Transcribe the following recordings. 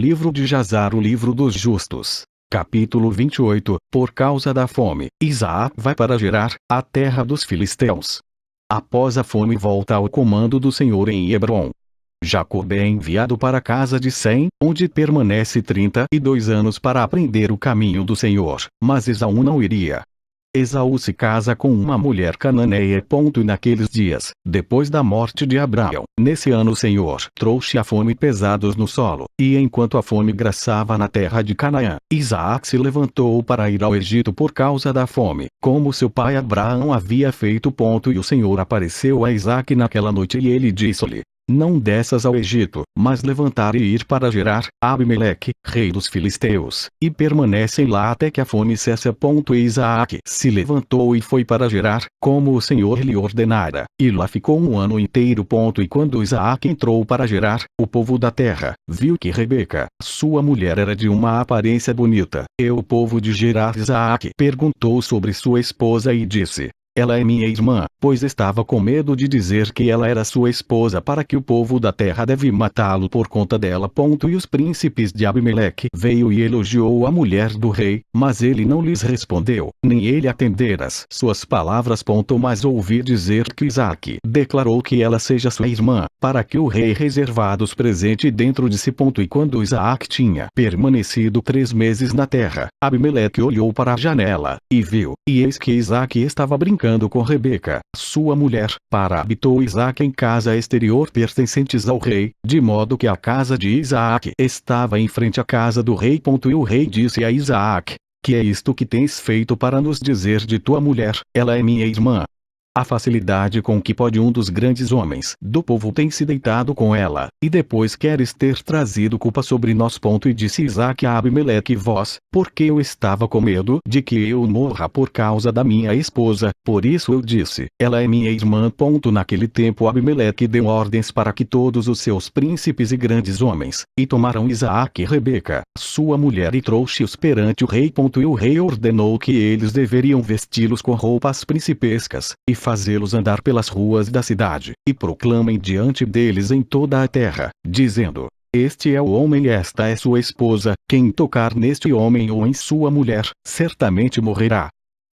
Livro de Jazar, o livro dos justos. Capítulo 28. Por causa da fome, Isaac vai para Gerar, a terra dos filisteus. Após a fome volta ao comando do Senhor em Hebrom. Jacó é enviado para a casa de Sem, onde permanece 32 anos para aprender o caminho do Senhor, mas Esaú não iria. Esaú se casa com uma mulher cananeia. E naqueles dias, depois da morte de Abraão, nesse ano o Senhor trouxe a fome pesados no solo, e enquanto a fome graçava na terra de Canaã, Isaac se levantou para ir ao Egito por causa da fome, como seu pai Abraão havia feito. E o Senhor apareceu a Isaac naquela noite e ele disse-lhe: não desças ao Egito, mas levantar e ir para Gerar, Abimeleque, rei dos filisteus, e permanecem lá até que a fome cesse. E Isaac se levantou e foi para Gerar, como o Senhor lhe ordenara, e lá ficou um ano inteiro. E quando Isaac entrou para Gerar, o povo da terra viu que Rebeca, sua mulher, era de uma aparência bonita, e o povo de Gerar, Isaac perguntou sobre sua esposa e disse: ela é minha irmã, pois estava com medo de dizer que ela era sua esposa, para que o povo da terra deve matá-lo por conta dela. E os príncipes de Abimeleque veio e elogiou a mulher do rei, mas ele não lhes respondeu, nem ele atender às suas palavras. Mas ouvi dizer que Isaac declarou que ela seja sua irmã, para que o rei reservados presente dentro de si. E quando Isaac tinha permanecido 3 meses na terra, Abimeleque olhou para a janela, e viu, e eis que Isaac estava brincando com Rebeca, sua mulher. Habitou Isaac em casa exterior pertencentes ao rei, de modo que a casa de Isaac estava em frente à casa do rei. E o rei disse a Isaac: que é isto que tens feito para nos dizer de tua mulher, ela é minha irmã? A facilidade com que pode um dos grandes homens do povo tem se deitado com ela, e depois queres ter trazido culpa sobre nós. E disse Isaac a Abimeleque: vós, porque eu estava com medo de que eu morra por causa da minha esposa, por isso eu disse, ela é minha irmã. Naquele tempo Abimeleque deu ordens para que todos os seus príncipes e grandes homens, e tomaram Isaac e Rebeca, sua mulher, e trouxe-os perante o rei. E o rei ordenou que eles deveriam vesti-los com roupas principescas, e fazê-los andar pelas ruas da cidade, e proclamem diante deles em toda a terra, dizendo: este é o homem e esta é sua esposa, quem tocar neste homem ou em sua mulher, certamente morrerá.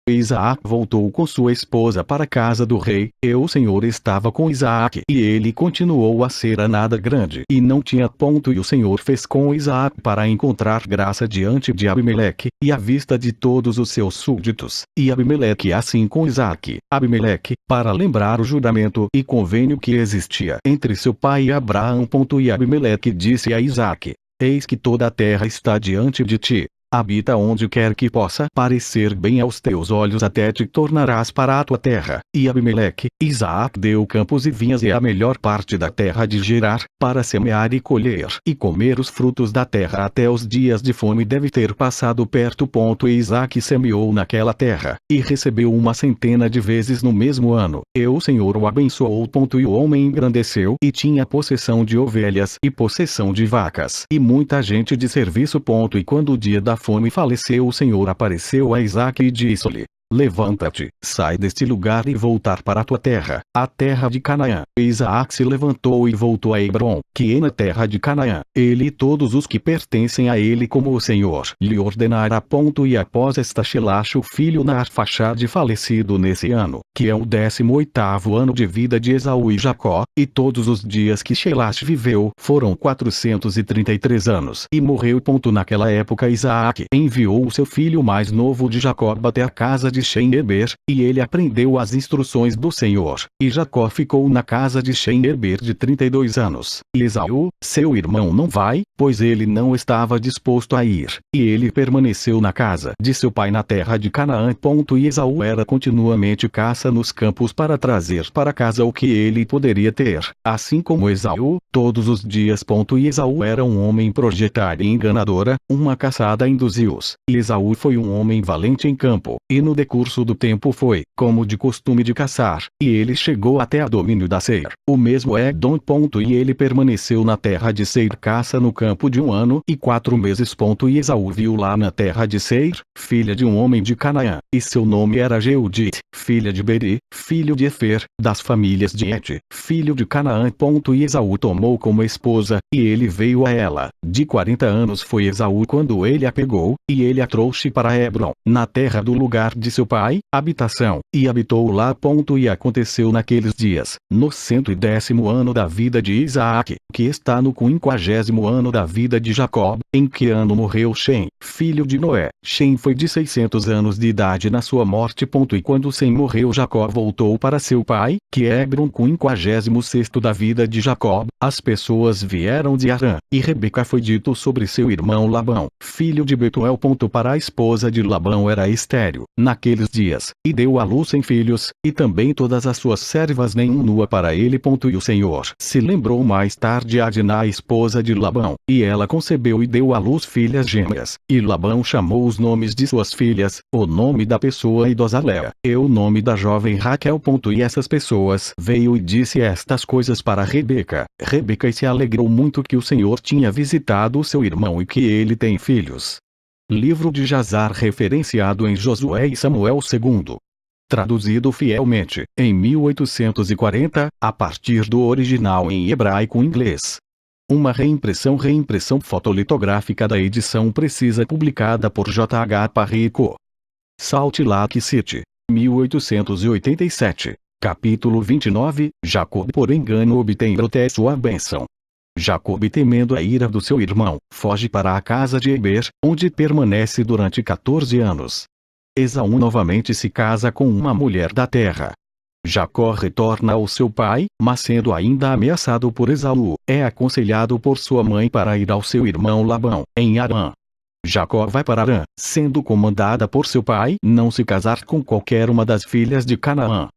Isaac voltou com sua esposa para a casa do rei, e o Senhor estava com Isaac, e ele continuou a ser a nada grande, e não tinha. E o Senhor fez com Isaac para encontrar graça diante de Abimeleque, e à vista de todos os seus súditos, e Abimeleque assim com Isaac. Abimeleque, para lembrar o juramento e convênio que existia entre seu pai e Abraão. E Abimeleque disse a Isaac: eis que toda a terra está diante de ti. Habita onde quer que possa parecer bem aos teus olhos, até te tornarás para a tua terra. E Abimeleque, Isaac deu campos e vinhas e a melhor parte da terra de Gerar, para semear e colher, e comer os frutos da terra até os dias de fome deve ter passado perto. E Isaac semeou naquela terra, e recebeu 100 de vezes no mesmo ano, e o Senhor o abençoou. E o homem engrandeceu, e tinha possessão de ovelhas, e possessão de vacas, e muita gente de serviço. E quando o dia da fome faleceu, o Senhor apareceu a Isaac e disse-lhe: levanta-te, sai deste lugar e voltar para a tua terra, a terra de Canaã. E Isaac se levantou e voltou a Hebrom, que é na terra de Canaã, ele e todos os que pertencem a ele, como o Senhor lhe ordenara. E após esta Shelash, o filho Narfachade, falecido nesse ano, que é o 18º ano de vida de Esaú e Jacó, e todos os dias que Shelash viveu foram 433 anos, e morreu. Naquela época Isaac enviou o seu filho mais novo de Jacó até a casa de Sem-Eber, e ele aprendeu as instruções do Senhor, e Jacó ficou na casa de Sem-Eber de 32 anos. E Esaú, seu irmão, não vai, pois ele não estava disposto a ir, e ele permaneceu na casa de seu pai na terra de Canaã. E Esaú era continuamente caça nos campos para trazer para casa o que ele poderia ter, assim como Esaú, todos os dias. E Esaú era um homem projetário e enganadora, uma caçada induziu-os, e Esaú foi um homem valente em campo, e no decurso do tempo foi, como de costume, de caçar, e ele chegou até a domínio da Seir. O mesmo Edom. E ele permaneceu na terra de Seir caça no campo de 1 ano e 4 meses. E Esaú viu lá na terra de Seir, filha de um homem de Canaã, e seu nome era Jeudite, filha de Beri, filho de Efer, das famílias de Et, filho de Canaã. E Esaú tomou como esposa, e ele veio a ela. De 40 anos foi Esaú quando ele a pegou, e ele a trouxe para Hebrom, na terra do lugar de seu pai, habitação, e habitou lá. E aconteceu naqueles dias, no 110º ano da vida de Isaac, que está no 50º ano da vida de Jacó, em que ano morreu Shem, filho de Noé. Shem foi de 600 anos de idade na sua morte. E quando Sem morreu, Jacó voltou para seu pai, que é Hebron, 56º da vida de Jacó. As pessoas vieram de Harã, e Rebeca foi dito sobre seu irmão Labão, filho de Betuel. Para a esposa de Labão era estéril, naqueles dias, e deu à luz sem filhos, e também todas as suas servas nenhum nua para ele. E o Senhor se lembrou mais tarde a Diná, esposa de Labão, e ela concebeu e deu à luz filhas gêmeas, e Labão chamou os nomes de suas filhas, o nome da pessoa idosa Léa, e o nome da jovem Raquel. E essas pessoas veio e disse estas coisas para Rebeca. Rebeca se alegrou muito que o Senhor tinha visitado o seu irmão e que ele tem filhos. Livro de Jazar, referenciado em Josué e Samuel II. Traduzido fielmente, em 1840, a partir do original em hebraico-inglês. Uma reimpressão fotolitográfica da edição precisa publicada por J. H. Parrico. Salt Lake City, 1887. Capítulo 29. Jacob por engano obtém sua bênção. Jacob, temendo a ira do seu irmão, foge para a casa de Eber, onde permanece durante 14 anos. Esaú novamente se casa com uma mulher da terra. Jacó retorna ao seu pai, mas sendo ainda ameaçado por Esaú, é aconselhado por sua mãe para ir ao seu irmão Labão, em Harã. Jacó vai para Harã, sendo comandada por seu pai não se casar com qualquer uma das filhas de Canaã.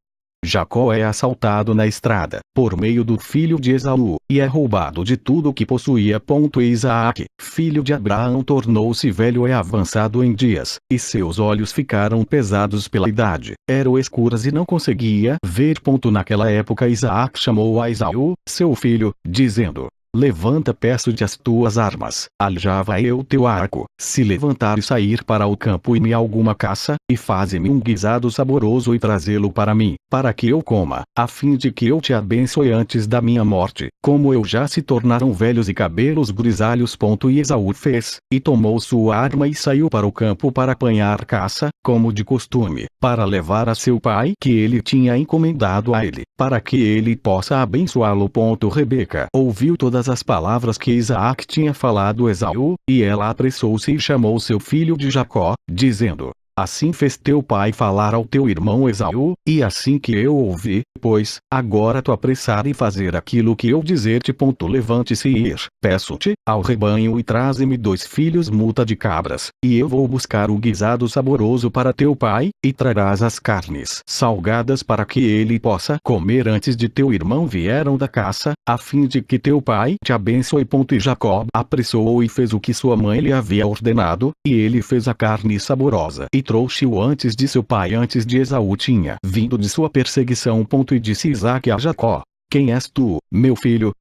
Jacó é assaltado na estrada, por meio do filho de Esaú, e é roubado de tudo o que possuía. E Isaac, filho de Abraão, tornou-se velho e avançado em dias, e seus olhos ficaram pesados pela idade, eram escuras e não conseguia ver. Naquela época Isaac chamou a Esaú, seu filho, dizendo: Levanta, peço-te as tuas armas, aljava eu teu arco, se levantar e sair para o campo e me alguma caça, e faze-me um guisado saboroso e trazê-lo para mim, para que eu coma, a fim de que eu te abençoe antes da minha morte, como eu já se tornaram velhos e cabelos grisalhos. E Esaú fez, e tomou sua arma e saiu para o campo para apanhar caça, como de costume, para levar a seu pai, que ele tinha encomendado a ele, para que ele possa abençoá-lo. Rebeca ouviu todas as palavras que Isaac tinha falado a Esaú, e ela apressou-se e chamou seu filho de Jacó, dizendo: Assim fez teu pai falar ao teu irmão Esaú, e assim que eu ouvi, pois, agora tu apressar e fazer aquilo que eu dizer-te. Levante-se e ir, peço-te, ao rebanho e traze-me 2 filhos multa de cabras, e eu vou buscar o guisado saboroso para teu pai, e trarás as carnes salgadas para que ele possa comer antes de teu irmão vieram da caça, a fim de que teu pai te abençoe. E Jacó apressou e fez o que sua mãe lhe havia ordenado, e ele fez a carne saborosa e trouxe-o antes de seu pai, antes de Esaú tinha vindo de sua perseguição. E disse Isaque a Jacó: Quem és tu, meu filho?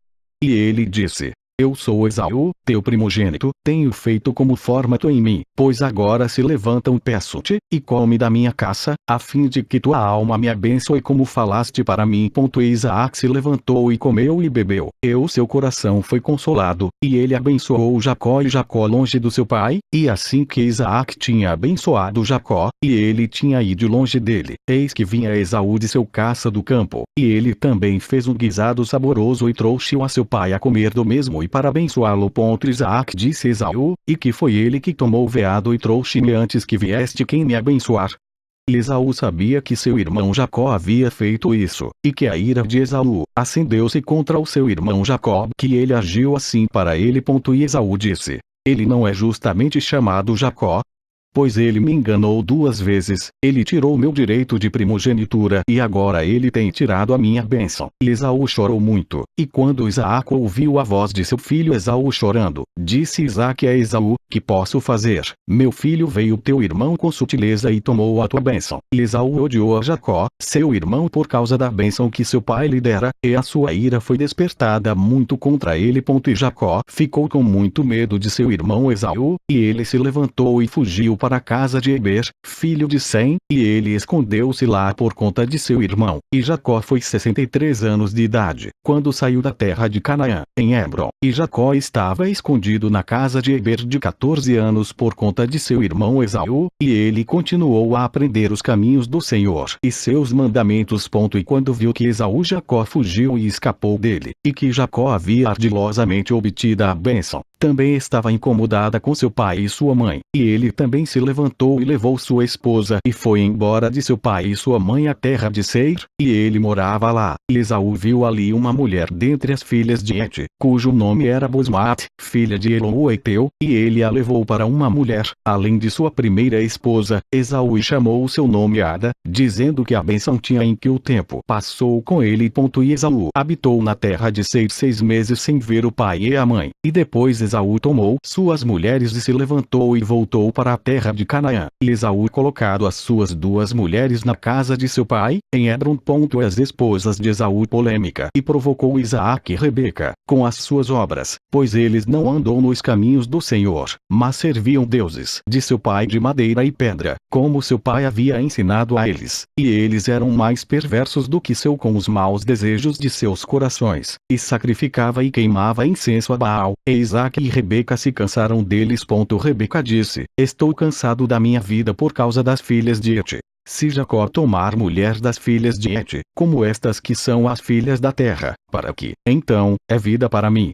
E ele disse: Eu sou Esaú, teu primogênito, tenho feito como forma tu em mim, pois agora se levantam, peço-te, e come da minha caça, a fim de que tua alma me abençoe como falaste para mim. E Isaac se levantou e comeu e bebeu, e o seu coração foi consolado, e ele abençoou Jacó, e Jacó longe do seu pai, e assim que Isaac tinha abençoado Jacó, e ele tinha ido longe dele, eis que vinha Esaú de seu caça do campo, e ele também fez um guisado saboroso e trouxe-o a seu pai a comer do mesmo e para abençoá-lo. Isaac disse a Esaú: E que foi ele que tomou o veado e trouxe-me antes que vieste quem me abençoar? E Esaú sabia que seu irmão Jacó havia feito isso, e que a ira de Esaú acendeu-se contra o seu irmão Jacó, que ele agiu assim para ele. E Esaú disse: Ele não é justamente chamado Jacó? Pois ele me enganou 2 vezes, ele tirou meu direito de primogenitura e agora ele tem tirado a minha bênção. E Esaú chorou muito, e quando Isaac ouviu a voz de seu filho Esaú chorando, disse Isaque a Esaú: que posso fazer? Meu filho, veio teu irmão com sutileza e tomou a tua bênção. E Esaú odiou a Jacó, seu irmão, por causa da bênção que seu pai lhe dera, e a sua ira foi despertada muito contra ele. E Jacó ficou com muito medo de seu irmão Esaú, e ele se levantou e fugiu para a casa de Eber, filho de Sem, e ele escondeu-se lá por conta de seu irmão. E Jacó foi 63 anos de idade, quando saiu da terra de Canaã, em Hebron. E Jacó estava escondido na casa de Eber de 14 anos por conta de seu irmão Esaú, e ele continuou a aprender os caminhos do Senhor e seus mandamentos. E quando viu que Esaú Jacó fugiu e escapou dele, e que Jacó havia ardilosamente obtido a bênção, também estava incomodada com seu pai e sua mãe, e ele também se levantou e levou sua esposa e foi embora de seu pai e sua mãe à terra de Seir, e ele morava lá. E Esaú viu ali uma mulher dentre as filhas de Et, cujo nome era Bosmat, filha de Elon o Eteu, e ele a levou para uma mulher, além de sua primeira esposa. Esaú chamou o seu nome Ada, dizendo que a bênção tinha em que o tempo passou com ele. E Esaú habitou na terra de Seir 6 meses sem ver o pai e a mãe, e depois Esaú tomou suas mulheres e se levantou e voltou para a terra de Canaã. E Esaú colocado as suas 2 mulheres na casa de seu pai, em Hebron. As esposas de Esaú polêmica e provocou Isaque e Rebeca, com as suas obras, pois eles não andou nos caminhos do Senhor, mas serviam deuses de seu pai de madeira e pedra, como seu pai havia ensinado a eles, e eles eram mais perversos do que seu com os maus desejos de seus corações, e sacrificava e queimava incenso a Baal. E Isaque e Rebeca se cansaram deles. Rebeca disse: estou cansado da minha vida por causa das filhas de Et. Se Jacó tomar mulher das filhas de Et, como estas que são as filhas da terra, para que, então, é vida para mim.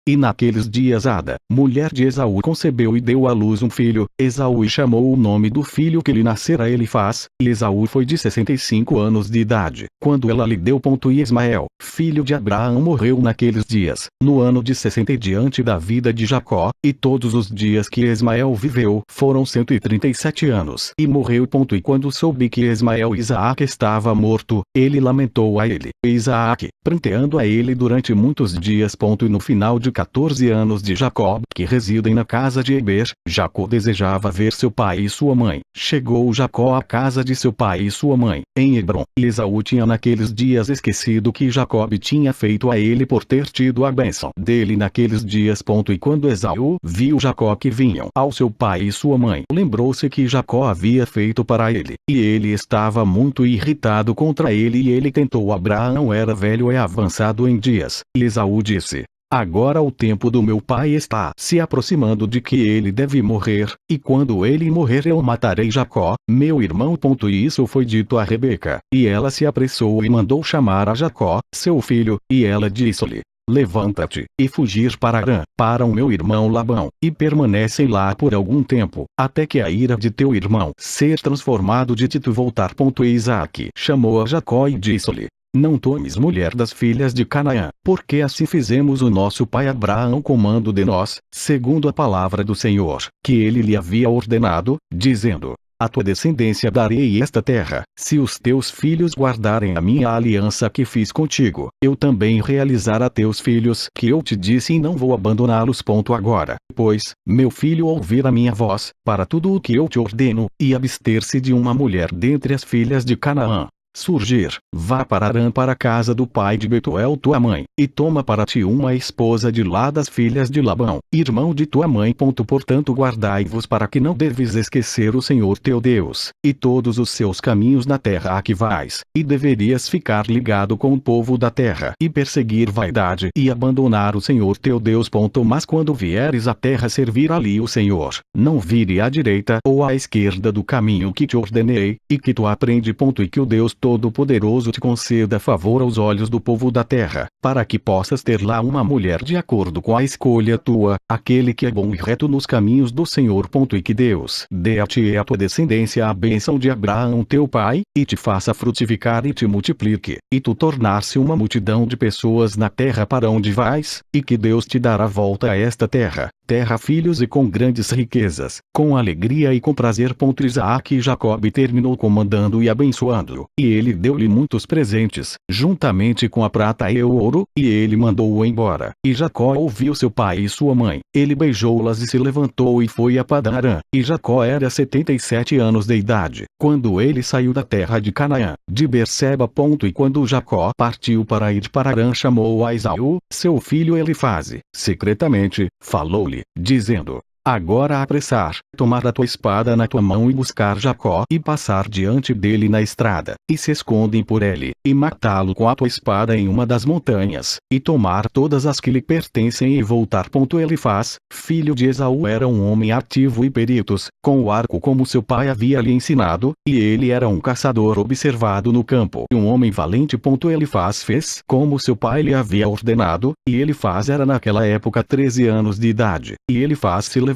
E naqueles dias Ada, mulher de Esaú, concebeu e deu à luz um filho. Esaú chamou o nome do filho que lhe nascera Elifaz, e Esaú foi de 65 anos de idade, quando ela lhe deu. E Ismael, filho de Abraão, morreu naqueles dias, no ano de 60 diante da vida de Jacó, e todos os dias que Ismael viveu foram 137 anos. E morreu. E quando soube que Ismael Isaque estava morto, ele lamentou a ele, e Isaque, pranteando a ele durante muitos dias. E no final de 14 anos de Jacó, que residem na casa de Eber, Jacó desejava ver seu pai e sua mãe. Chegou Jacó à casa de seu pai e sua mãe, em Hebron, e Esaú tinha naqueles dias esquecido que Jacó tinha feito a ele por ter tido a bênção dele naqueles dias. E quando Esaú viu Jacó que vinham ao seu pai e sua mãe, lembrou-se que Jacó havia feito para ele, e ele estava muito irritado contra ele, e ele tentou. Abraão era velho e avançado em dias, e Esaú disse: agora o tempo do meu pai está se aproximando de que ele deve morrer, e quando ele morrer eu matarei Jacó, meu irmão. E isso foi dito a Rebeca, e ela se apressou e mandou chamar a Jacó, seu filho, e ela disse-lhe: levanta-te, e fugir para Harã, para o meu irmão Labão, e permanecem lá por algum tempo, até que a ira de teu irmão ser transformado de ti tu voltar. E Isaque chamou a Jacó e disse-lhe: não tomes mulher das filhas de Canaã, porque assim fizemos o nosso pai Abraão com mando de nós, segundo a palavra do Senhor, que ele lhe havia ordenado, dizendo: a tua descendência darei esta terra, se os teus filhos guardarem a minha aliança que fiz contigo, eu também realizar a teus filhos que eu te disse, e não vou abandoná-los. Agora, pois, meu filho, ouvir a minha voz, para tudo o que eu te ordeno, e abster-se de uma mulher dentre as filhas de Canaã. Surgir, vá para Harã, para a casa do pai de Betuel tua mãe, e toma para ti uma esposa de lá das filhas de Labão, irmão de tua mãe. Portanto guardai-vos para que não deves esquecer o Senhor teu Deus, e todos os seus caminhos na terra a que vais, e deverias ficar ligado com o povo da terra, e perseguir vaidade, e abandonar o Senhor teu Deus. Mas quando vieres à terra servir ali o Senhor, não vire à direita ou à esquerda do caminho que te ordenei, e que tu aprende. E que o Deus Todo-Poderoso te conceda favor aos olhos do povo da terra, para que possas ter lá uma mulher de acordo com a escolha tua, aquele que é bom e reto nos caminhos do Senhor. E que Deus dê a ti e a tua descendência a bênção de Abraão teu pai, e te faça frutificar e te multiplique, e tu tornar-se uma multidão de pessoas na terra para onde vais, e que Deus te dará volta a esta terra, terra, filhos e com grandes riquezas, com alegria e com prazer. Isaque e Jacob terminou comandando e abençoando-o, e ele deu-lhe muitos presentes, juntamente com a prata e o ouro, e ele mandou-o embora. E Jacó ouviu seu pai e sua mãe, ele beijou-las e se levantou e foi a Padã-Arã, e Jacó era 77 anos de idade, quando ele saiu da terra de Canaã, de Berseba. E quando Jacó partiu para ir para Arã, chamou a Esaú, seu filho Elifaze, secretamente, falou-lhe, dizendo: agora apressar, tomar a tua espada na tua mão e buscar Jacó e passar diante dele na estrada, e se escondem por ele, e matá-lo com a tua espada em uma das montanhas, e tomar todas as que lhe pertencem e voltar. Elifaz, filho de Esaú, era um homem ativo e peritos, com o arco como seu pai havia lhe ensinado, e ele era um caçador observado no campo, e um homem valente. Elifaz fez como seu pai lhe havia ordenado, e Elifaz era naquela época 13 anos de idade, e Elifaz se levantou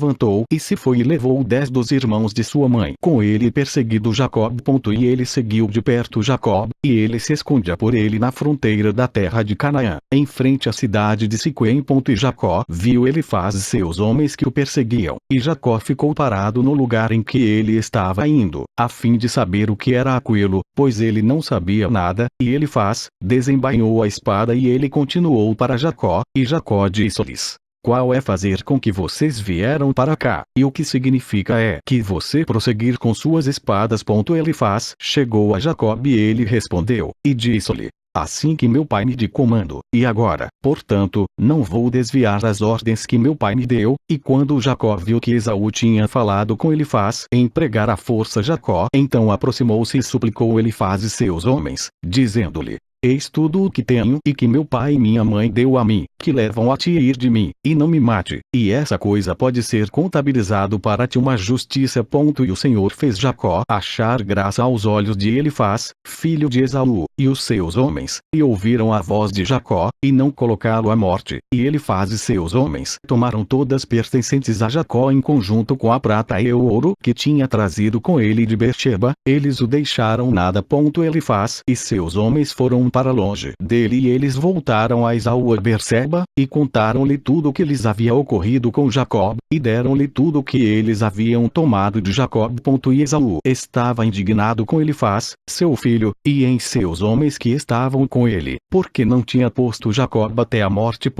e se foi e levou 10 dos irmãos de sua mãe com ele, perseguido Jacob. E ele seguiu de perto Jacob, e ele se escondia por ele na fronteira da terra de Canaã, em frente à cidade de Siquém. E Jacó viu Elifaz e seus homens que o perseguiam, e Jacó ficou parado no lugar em que ele estava indo, a fim de saber o que era aquilo, pois ele não sabia nada. E Elifaz desembainhou a espada e ele continuou para Jacó, e Jacó disse-lhes: qual é fazer com que vocês vieram para cá, e o que significa é que você prosseguir com suas espadas. Elifaz chegou a Jacob e ele respondeu, e disse-lhe: assim que meu pai me deu comando, e agora, portanto, não vou desviar das ordens que meu pai me deu. E quando Jacó viu que Esaú tinha falado com Elifaz em pregar à força Jacó, então aproximou-se e suplicou Elifaz e seus homens, dizendo-lhe: eis tudo o que tenho e que meu pai e minha mãe deu a mim, que levam a ti ir de mim, e não me mate, e essa coisa pode ser contabilizado para ti uma justiça. E o Senhor fez Jacó achar graça aos olhos de Elifaz, filho de Esaú, e os seus homens, e ouviram a voz de Jacó, e não colocá-lo à morte. E Elifaz e seus homens tomaram todas pertencentes a Jacó em conjunto com a prata e o ouro que tinha trazido com ele de Berseba, eles o deixaram nada. Elifaz e seus homens foram para longe dele, e eles voltaram a Esaú a Berseba, e contaram-lhe tudo o que lhes havia ocorrido com Jacob, e deram-lhe tudo o que eles haviam tomado de Jacob. E Esaú estava indignado com Elifaz, seu filho, e em seus homens que estavam com ele, porque não tinha posto Jacob até a morte.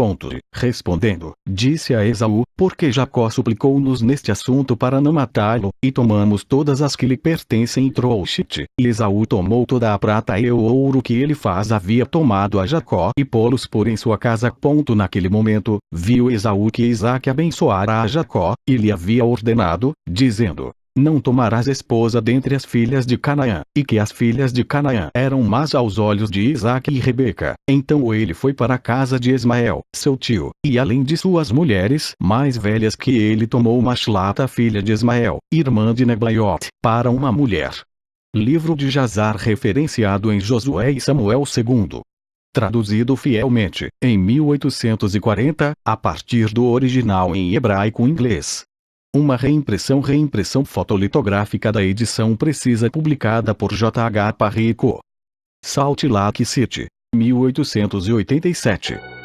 Respondendo, disse a Esaú: porque Jacó suplicou-nos neste assunto para não matá-lo, e tomamos todas as que lhe pertencem. E trouxe-te. E Esaú tomou toda a prata e o ouro que Elifaz havia tomado a Jacó, e pô-los por em sua casa. Naquele momento, viu Esaú que Isaque abençoara a Jacó, e lhe havia ordenado, dizendo: não tomarás esposa dentre as filhas de Canaã, e que as filhas de Canaã eram más aos olhos de Isaque e Rebeca. Então ele foi para a casa de Ismael, seu tio, e além de suas mulheres mais velhas que ele, tomou Mashlata, filha de Ismael, irmã de Nebaiote, para uma mulher. Livro de Jazar, referenciado em Josué e Samuel II. Traduzido fielmente, em 1840, a partir do original em hebraico-inglês. Uma reimpressão fotolitográfica da edição precisa publicada por J. H. Parrico. Salt Lake City, 1887.